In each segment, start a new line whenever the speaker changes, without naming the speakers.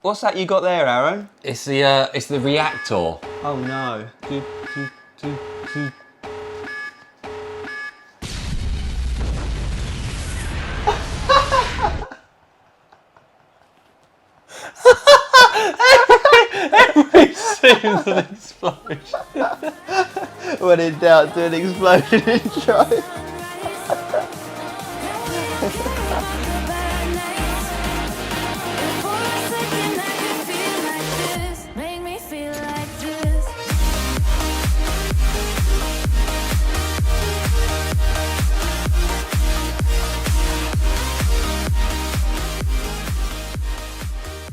What's that you got there, Aaron?
It's the REACTR.
Oh no.
Every seems an explosion.
When in doubt, do an explosion intro.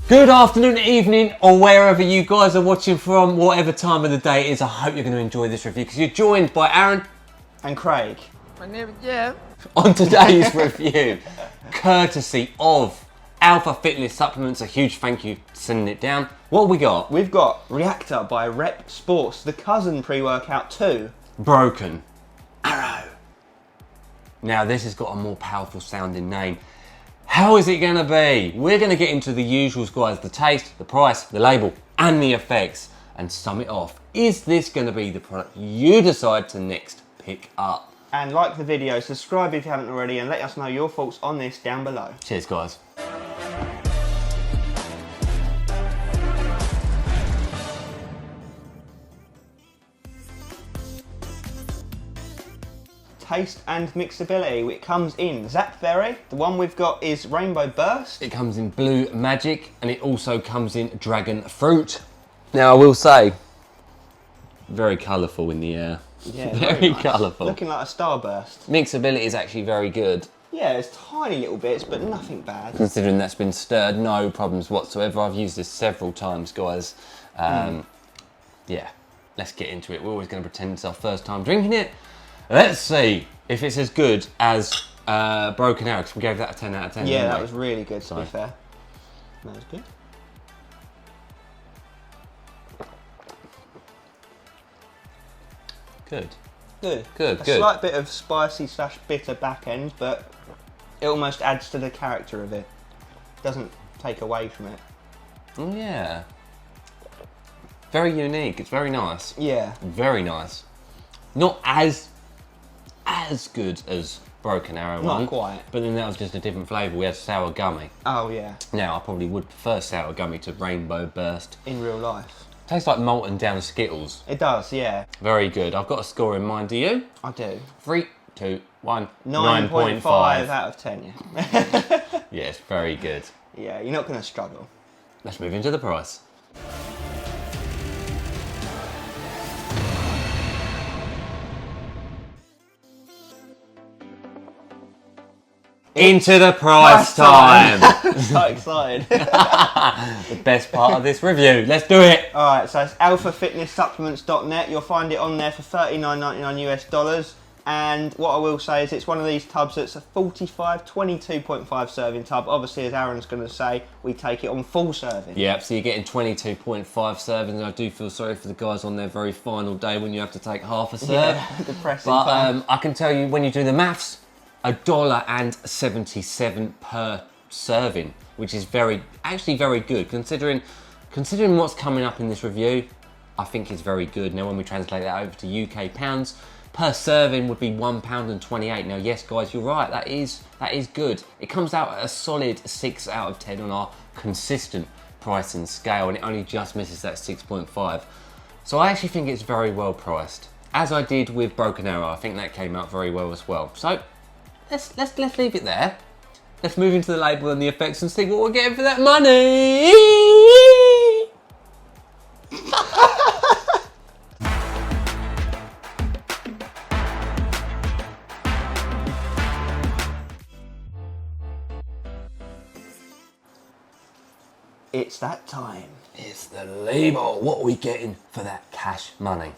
Good afternoon, evening, or wherever you guys are watching from, whatever time of the day it is. I hope you're going to enjoy this review because you're joined by Aaron
And Craig.
My name is Jim.
on today's review, courtesy of Alpha Fitness Supplements. A huge thank you for sending it down. What have we got?
We've got REACTR by REPP Sports, the cousin pre-workout 2.
Broken Arrow. Now this has got a more powerful sounding name. How is it going to be? We're going to get into the usuals, guys. The taste, the price, the label, and the effects, and sum it off. Is this going to be the product you decide to next pick up?
And like the video, subscribe if you haven't already, and let us know your thoughts on this down below.
Cheers, guys.
Taste and mixability. It comes in Zapberry. The one we've got is Rainbow Burst.
It comes in Blue Magic, and it also comes in Dragon Fruit. Now I will say, very colourful in the air.
Yeah,
very
nice.
colourful.
Looking like a starburst.
Mixability is actually very good.
Yeah, it's tiny little bits, but nothing bad.
Considering that's been stirred, no problems whatsoever. I've used this several times, guys. Yeah, let's get into it. We're always going to pretend it's our first time drinking it. Let's see if it's as good as Broken Arrow, because we gave that a 10 out of 10.
Yeah,
didn't
that
we?
was really good, to be fair. That was good.
Good.
Good.
Good,
A
good.
slight bit of spicy / bitter back end, but it almost adds to the character of it. Doesn't take away from it.
Oh, yeah. Very unique. It's very nice.
Yeah.
Very nice. Not as good as Broken Arrow one.
Not quite.
But then that was just a different flavour. We had sour gummy.
Oh yeah.
Now I probably would prefer sour gummy to Rainbow Burst.
In real life.
Tastes like molten down Skittles.
It does, yeah.
Very good. I've got a score in mind. Do you?
I do.
3, 2, 1.
9.5 out of 10, yeah.
Yes, very good.
Yeah, you're not going to struggle.
Let's move into the price. Into the price time.
So excited.
The best part of this review. Let's do it.
Alright, so it's alphafitnesssupplements.net. You'll find it on there for $39.99 US. And what I will say is it's one of these tubs that's a 22.5 serving tub. Obviously, as Aaron's going to say, we take it on full serving.
Yep, so you're getting 22.5 servings. I do feel sorry for the guys on their very final day when you have to take half a serve.
Yeah, depressing.
But I can tell you, when you do the maths, $1.77 per serving, which is actually very good considering what's coming up in this review. I think it's very good. Now, when we translate that over to UK pounds, per serving would be £1.28. Now, yes, guys, you're right. That is good. It comes out at a solid 6 out of 10 on our consistent pricing scale, and it only just misses that 6.5. So I actually think it's very well priced. As I did with Broken Arrow, I think that came out very well as well. So let's leave it there. Let's move into the label and the effects and see what we're getting for that money.
It's that time.
It's the label. What are we getting for that cash money?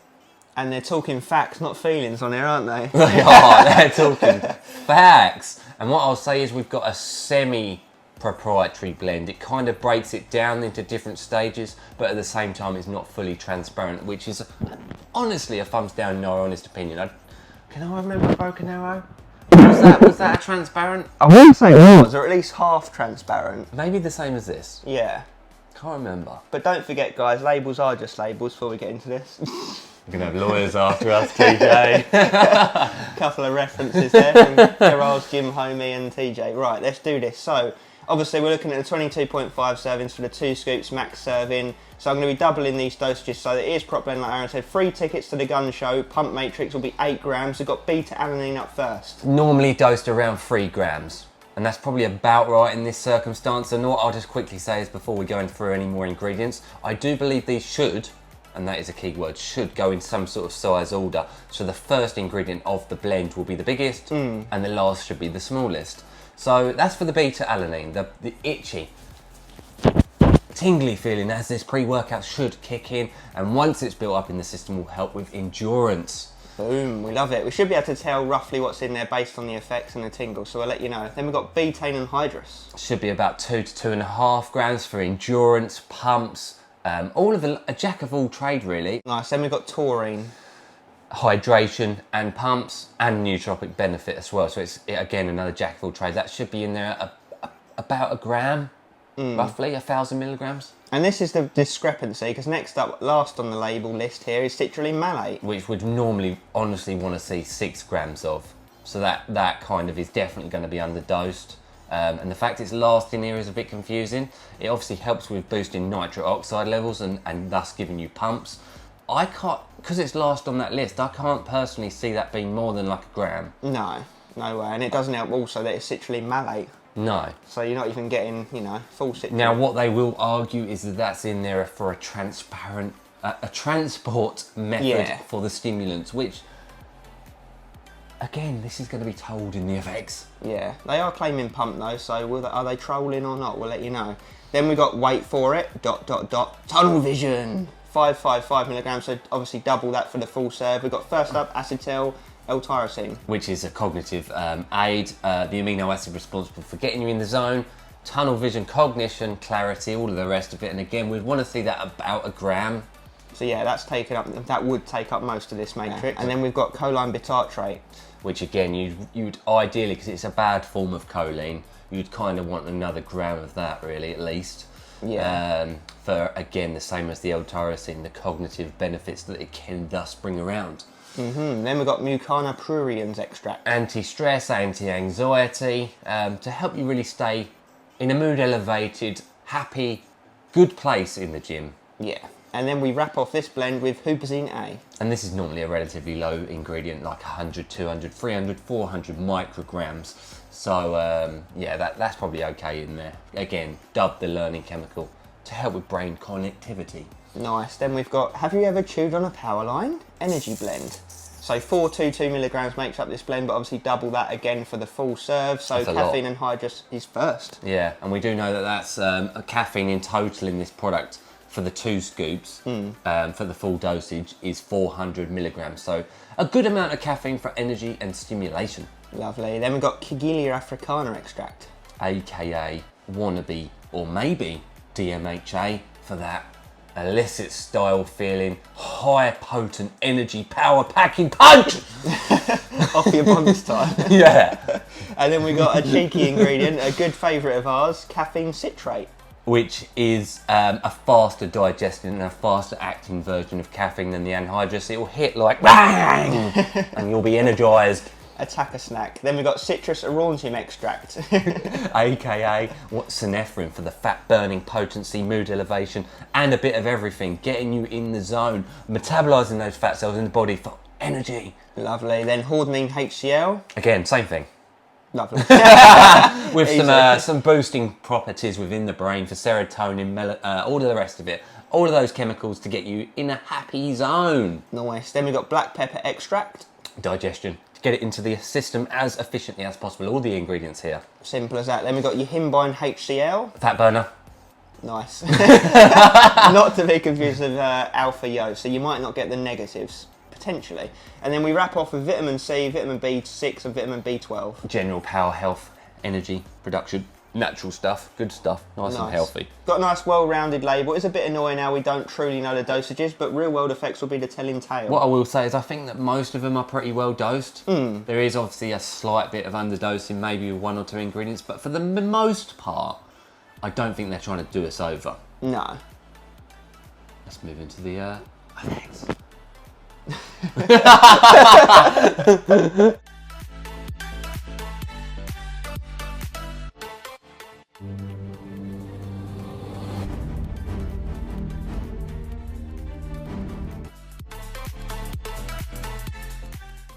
And they're talking facts, not feelings on here, aren't they?
They are. They're talking facts. And what I'll say is we've got a semi-proprietary blend. It kind of breaks it down into different stages, but at the same time it's not fully transparent, which is honestly a thumbs down in our honest opinion. Can I remember Broken Arrow? Was that a transparent?
I wouldn't say it was, or at least half transparent.
Maybe the same as this.
Yeah.
Can't remember.
But don't forget, guys, labels are just labels before we get into this.
We're going to have lawyers after us, TJ.
Couple of references there from Gerard's Gym Homie and TJ. Right, let's do this. So, obviously, we're looking at the 22.5 servings for the 2 scoops max serving. So I'm going to be doubling these dosages so that it is prop blend, like Aaron said. 3 tickets to the gun show. Pump matrix will be 8 grams. We've got beta-alanine up first.
Normally dosed around 3 grams. And that's probably about right in this circumstance. And what I'll just quickly say is before we go in through any more ingredients, I do believe these should, and that is a key word, should go in some sort of size order. So the first ingredient of the blend will be the biggest and the last should be the smallest. So that's for the beta-alanine, the itchy, tingly feeling as this pre-workout should kick in, and once it's built up in the system will help with endurance.
Boom, we love it. We should be able to tell roughly what's in there based on the effects and the tingles, so I'll let you know. Then we've got betaine anhydrous.
Should be about 2 to 2.5 grams for endurance, pumps, all of a jack of all trade really.
Nice, then we've got taurine.
Hydration and pumps and nootropic benefit as well. So it's, again, another jack of all trades. That should be in there about a gram, roughly, 1,000 milligrams.
And this is the discrepancy, because next up, last on the label list here is citrulline malate.
Which would normally, honestly, want to see 6 grams of. So that kind of is definitely going to be underdosed. And the fact it's last in here is a bit confusing. It obviously helps with boosting nitric oxide levels and thus giving you pumps. I can't, because it's last on that list, I can't personally see that being more than like a gram.
No, no way. And it doesn't help also that it's citrulline malate.
No.
So you're not even getting, you know, full citrulline.
Now what they will argue is that that's in there for a transparent, a transport method for the stimulants, which, again, this is going to be told in the effects.
Yeah, they are claiming pump though, so are they trolling or not? We'll let you know. Then we got wait for it, ... tunnel vision. 555 milligrams, so obviously double that for the full serve. We've got first up acetyl L-tyrosine,
which is a cognitive aid, the amino acid responsible for getting you in the zone, tunnel vision, cognition, clarity, all of the rest of it. And again, we'd want to see that about a gram.
So yeah, that's taken up. That would take up most of this matrix. And then we've got choline bitartrate,
which again, you'd ideally, because it's a bad form of choline, you'd kind of want another gram of that, really, at least.
Yeah.
For again, the same as the L-tyrosine, the cognitive benefits that it can thus bring around.
Then we've got Mucana pruriens extract.
Anti-stress, anti-anxiety, to help you really stay in a mood elevated, happy, good place in the gym.
Yeah. And then we wrap off this blend with huperzine A.
And this is normally a relatively low ingredient, like 100, 200, 300, 400 micrograms. So yeah, that's probably okay in there. Again, dubbed the learning chemical to help with brain connectivity.
Nice. Then we've got, have you ever chewed on a power line? Energy blend. So 422 milligrams makes up this blend, but obviously double that again for the full serve. So caffeine anhydrous is first.
Yeah, and we do know that that's a caffeine in total in this product for the 2 scoops, for the full dosage, is 400 milligrams. So a good amount of caffeine for energy and stimulation.
Lovely. Then we've got Kigelia africana extract,
AKA wannabe or maybe DMHA for that illicit style feeling, high potent energy power packing punch!
Off your bonds time.
Yeah.
And then we got a cheeky ingredient, a good favourite of ours, caffeine citrate.
Which is a faster digesting and a faster acting version of caffeine than the anhydrous. It will hit like bang, and you'll be energised.
Attacker snack. Then we've got citrus aurantium extract.
AKA synephrine for the fat burning potency, mood elevation, and a bit of everything, getting you in the zone, metabolising those fat cells in the body for energy.
Lovely. Then hordenine HCl.
Again, same thing.
Lovely.
With some boosting properties within the brain for serotonin, all of the rest of it. All of those chemicals to get you in a happy zone.
Nice. Then we've got black pepper extract.
Digestion. To get it into the system as efficiently as possible. All the ingredients here.
Simple as that. Then we've got your himbine HCl.
Fat burner.
Nice. Not to be confused with alpha yo, so you might not get the negatives. Potentially. And then we wrap off with vitamin C, vitamin B6 and vitamin B12.
General power, health, energy, production, natural stuff, good stuff, nice and healthy.
Got a nice well-rounded label. It's a bit annoying how we don't truly know the dosages, but real world effects will be the telling tale.
What I will say is I think that most of them are pretty well dosed. There is obviously a slight bit of underdosing, maybe with 1 or 2 ingredients, but for the most part, I don't think they're trying to do us over.
No.
Let's move into the effects.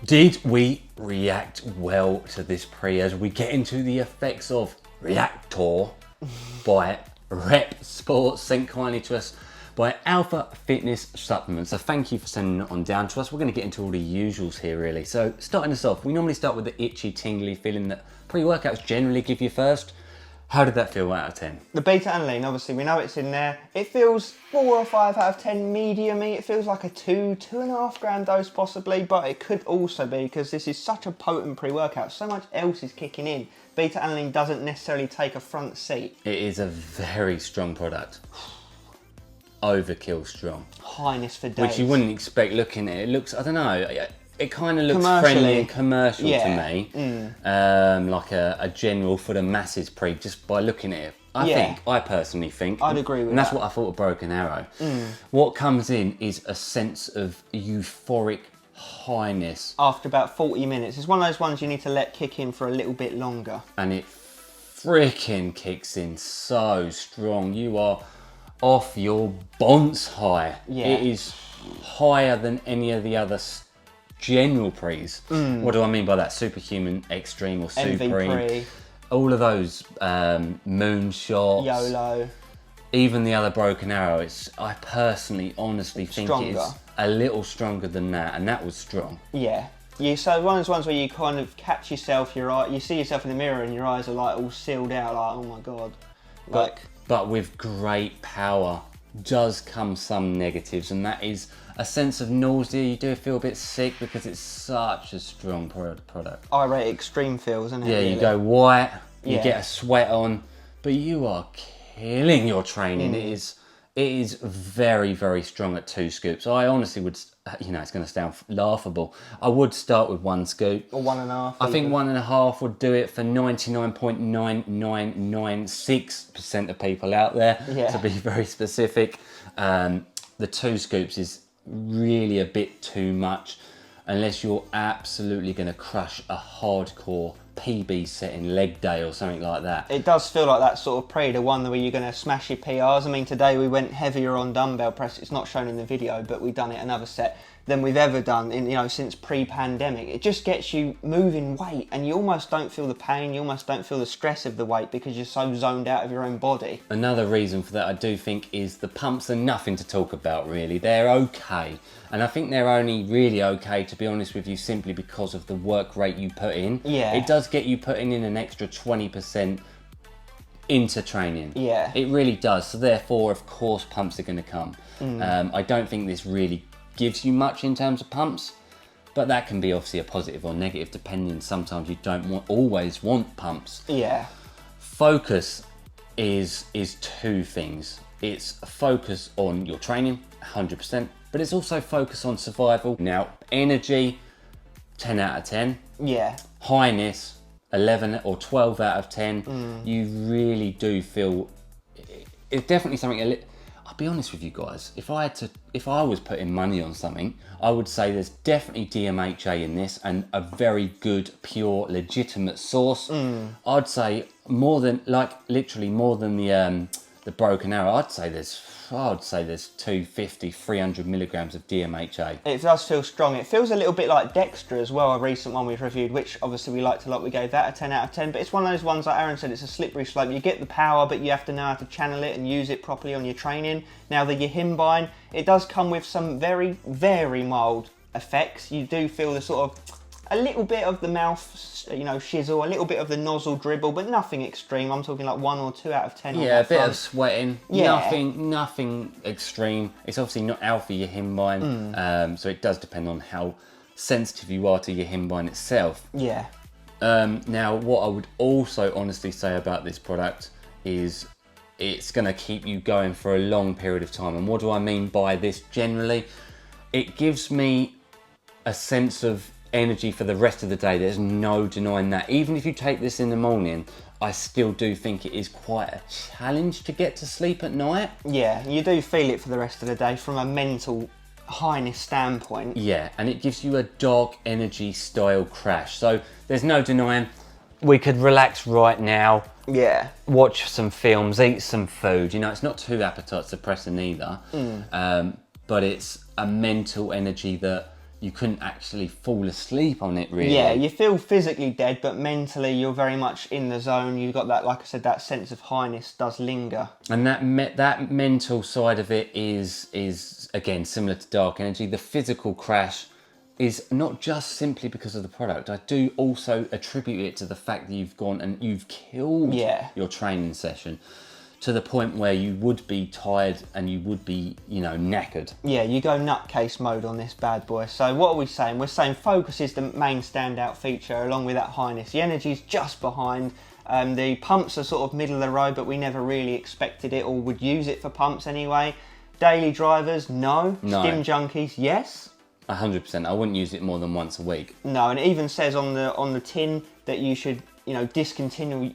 Did we react well to this pre as we get into the effects of REACTR by REPP Sports, sent kindly to us by Alpha Fitness Supplements. So thank you for sending it on down to us. We're going to get into all the usuals here really. So starting us off, we normally start with the itchy, tingly feeling that pre-workouts generally give you first. How did that feel out of 10?
The beta-alanine, obviously, we know it's in there. It feels 4 or 5 out of 10 medium-y. It feels like a 2.5 gram dose possibly, but it could also be, because this is such a potent pre-workout, so much else is kicking in. Beta-alanine doesn't necessarily take a front seat.
It is a very strong product. Overkill strong.
Highness for days.
Which you wouldn't expect looking at it. It looks, I don't know, it kind of looks friendly and commercial to me. Like a general for the masses pre, just by looking at it. I personally think.
I'd agree with that.
And that's what I thought of Broken Arrow. What comes in is a sense of euphoric highness.
After about 40 minutes. It's one of those ones you need to let kick in for a little bit longer.
And it freaking kicks in so strong. You are off your bonce high.
Yeah.
It is higher than any of the other general pre's. What do I mean by that? Superhuman, Extreme or Supreme. All of those moonshots.
YOLO.
Even the other Broken Arrow, I personally, honestly think it's a little stronger than that, and that was strong.
Yeah. So one of those ones where you kind of catch yourself, you see yourself in the mirror and your eyes are like all sealed out, like, oh my God.
But with great power does come some negatives, and that is a sense of nausea. You do feel a bit sick because it's such a strong product.
I rate extreme feels, isn't it?
Yeah,
really?
you go white, you get a sweat on, but you are killing your training. It is very, very strong at 2 scoops. I honestly would, it's going to sound laughable. I would start with 1 scoop.
Or 1.5.
I think 1.5 would do it for 99.9996% of people out there, to be very specific. The 2 scoops is really a bit too much unless you're absolutely going to crush a hardcore PB setting leg day or something like that.
It does feel like that sort of pre, the one where you're going to smash your PRs. I mean, today we went heavier on dumbbell press. It's not shown in the video, but we've done it another set than we've ever done since pre-pandemic. It just gets you moving weight, and you almost don't feel the pain, you almost don't feel the stress of the weight because you're so zoned out of your own body.
Another reason for that, I do think, is the pumps are nothing to talk about really. They're okay, and I think they're only really okay, to be honest with you, simply because of the work rate you put in.
Yeah.
It does get you putting in an extra 20% into training.
Yeah.
It really does. So therefore, of course, pumps are going to come. I don't think this really gives you much in terms of pumps, but that can be obviously a positive or negative depending. Sometimes you don't always want pumps.
Yeah.
Focus is 2 things. It's a focus on your training, 100%, but it's also focus on survival. Now, energy, 10 out of 10.
Yeah.
Highness, 11 or 12 out of 10. You really do feel it's definitely something. I'll be honest with you guys, if I was putting money on something, I would say there's definitely DMHA in this, and a very good, pure, legitimate source. I'd say literally more than the Broken Arrow. I'd say there's 250, 300 milligrams of DMHA.
It does feel strong. It feels a little bit like Dextra as well, a recent one we've reviewed, which obviously we liked a lot. We gave that a 10 out of 10, but it's one of those ones, like Aaron said, it's a slippery slope. You get the power, but you have to know how to channel it and use it properly on your training. Now the Yihimbine, it does come with some very, very mild effects. You do feel the sort of a little bit of the mouth, shizzle, a little bit of the nozzle dribble, but nothing extreme. I'm talking like 1 or 2 out of 10.
Yeah, a bit of sweating.
Yeah.
Nothing extreme. It's obviously not alpha Yihimbine, so it does depend on how sensitive you are to Yihimbine itself.
Yeah.
Now, what I would also honestly say about this product is it's going to keep you going for a long period of time. And what do I mean by this generally? It gives me a sense of energy for the rest of the day. There's no denying that. Even if you take this in the morning, I still do think it is quite a challenge to get to sleep at night.
Yeah, you do feel it for the rest of the day from a mental highness standpoint.
Yeah, and it gives you a dark energy style crash. So there's no denying we could relax right now.
Yeah.
Watch some films, eat some food. You know, it's not too appetite suppressing either. But it's a mental energy that you couldn't actually fall asleep on it, really.
Yeah, you feel physically dead, but mentally you're very much in the zone. You've got that, like I said, that sense of highness does linger.
And that mental side of it is again similar to dark energy. The physical crash is not just simply because of the product. I do also attribute it to the fact that you've gone and you've killed your training session to the point where you would be tired and you would be, you know, knackered. Yeah,
you go nutcase mode on this bad boy. So what are we saying? We're saying focus is the main standout feature along with that highness. The energy's just behind. The pumps are sort of middle of the road, but we never really expected it or would use it for pumps anyway. Daily drivers, no. Stim junkies, yes.
100%. I wouldn't use it more than once a week.
No, and it even says on the tin that you should, you know, discontinue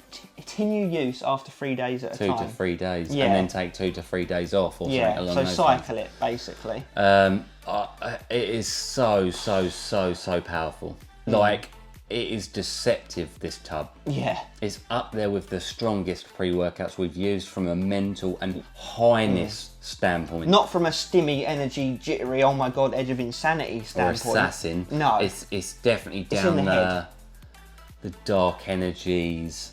use after 3 days at a time.
2 to 3 days, and then take 2 to 3 days off or something along those lines.
So cycle it basically.
It is so powerful. Like, it is deceptive, this tub.
Yeah.
It's up there with the strongest pre-workouts we've used from a mental and highness standpoint.
Not from a stimmy, energy, jittery, oh my god, edge of insanity standpoint.
Or assassin.
No.
It's definitely down the dark energies,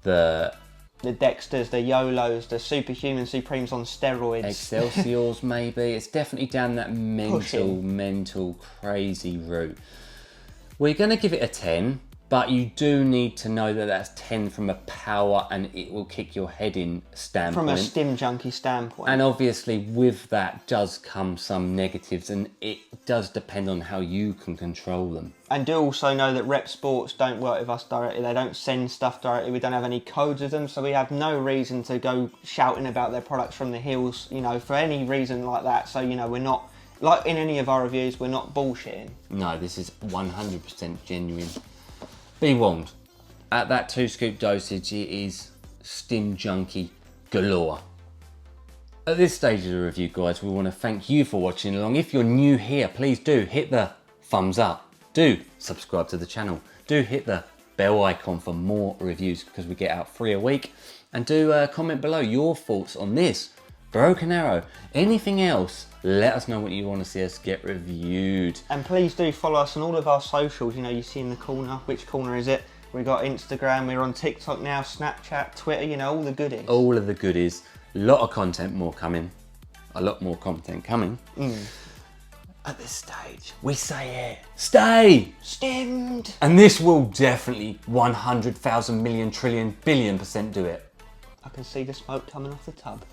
the
Dexters, the YOLOs, the Superhuman Supremes on steroids.
Excelsiors maybe. It's definitely down that mental crazy route. We're going to give it a 10, but you do need to know that that's 10 from a power and it will kick your head in standpoint.
From a stim junkie standpoint.
And obviously with that does come some negatives, and it does depend on how you can control them.
And do also know that Rep Sports don't work with us directly. They don't send stuff directly. We don't have any codes with them, so we have no reason to go shouting about their products from the hills, you know, for any reason like that. So, you know, we're not, like in any of our reviews, we're not bullshitting.
No, this is 100% genuine. Be warned, at that 2 scoop dosage, it is stim junkie galore. At this stage of the review, guys, we want to thank you for watching along. If you're new here, please do hit the thumbs up. Do subscribe to the channel. Do hit the bell icon for more reviews, because we get out 3 a week. And do comment below your thoughts on this Broken Arrow. Anything else, let us know what you want to see us get reviewed.
And please do follow us on all of our socials. You know, you see in the corner. Which corner is it? We got Instagram, we're on TikTok now, Snapchat, Twitter, you know, all the goodies.
All of the goodies. A lot of content more coming. A lot more content coming. At this stage, we say it. Stay
stimmed.
And this will definitely 100,000 million trillion billion% do it.
I can see the smoke coming off the tub.